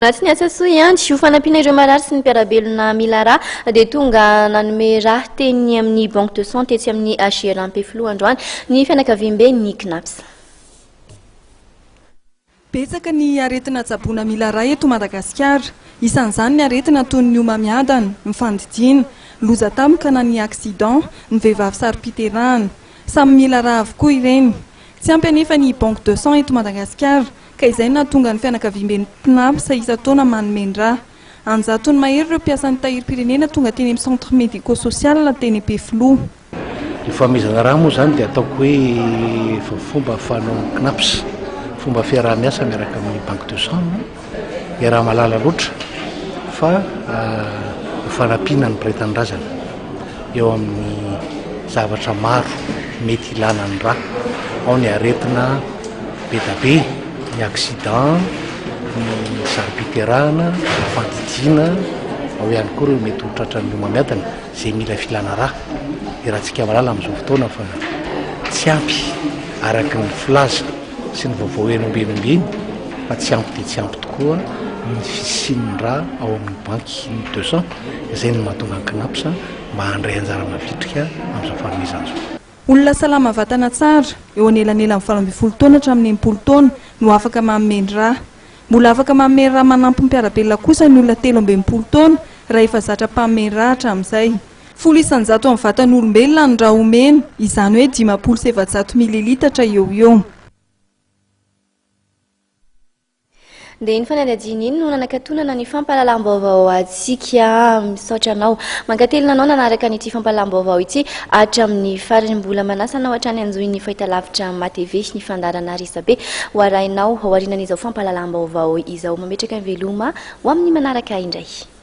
Raha tsy ny asa soa tsy ho fanampiana ireo marary sy ny mpiarabelona mila rà dia tonga nanome raha teny amin'ny banque de sang tetsy amin'ny HR-Ampefilo androany ny fianakaviam-be ny CNAPS. Betsaka ny aretina tsaboana mila rà eto Madagasikara. Isan'izany ny aretina toy ny homamiadana, ny fandidiana, loza tampoka na ny accident, ny vehivavy sarom-piterahana. Samy mila rà avokoa ireny. Tsy ampy anefa ny banque de sang eto Madagasikara. Ka izay nahatonga ny fianakaviam-ben'ny CNAPS isa-taona manome rà. Anjatony mahery ireo mpiasan'ny tahiry-pirenena tonga teny amin'ny centre médico-social teny Ampefilo. Ny famezana rà moa zany dia ataoko hoe fomba fanao CNAPS, fomba fiaraha-miasa miaraka amin'ny banque de sang, raha malala loatra fa fanampiana ny mpiray-tanindrazana eo amin'ny zavatra maro mety ilana ny rà, ao ny aretina be da be, ny accident, ny sarom-piterahana, ny fandidiana, ao ihany koa ireo mety ho tratran'ny homamiadana izay mila filana rà. Rahantsika malala amin'izao fotoana fa tsy ampy araka ny filaza sy ny vaovao enombenombe fa tsy ampy dia tsy ampy tokoa ny fisian'ny rà ao amin'ny banque de sang, izay no mahatonga ny CNAPS mba handray anjara mavitrika amin'izao fanomezana izao. Olona salama vatana tsara eo anelanela amin'ny 20 taona hatramin'ny 80 taona no afaka manome rà. Mbola afaka manome rà manampy ny mpiarabelona kosa ny olona 13 taona raha efa zatra manome rà hatramin'izay. 100% amin'ny vatan'olombelona ny rà omena, izany hoe 500 mililitatra eo eo. Dia ny fanadihadiana iny no nanakatonana ny fampahalalam-baovao antsika misaotra anao. Mankatelina anao nanaraka n'ity fampahalalam-baovao ity hatramin'ny farany, mbola manasana hatrany anjoin'ny fahitalavitra MATV ny fandarana Risabe ho arahinao ao aorianan'izao fampahalalam-baovao izao. Mametraka ny veloma ho amin'ny manaraka indray.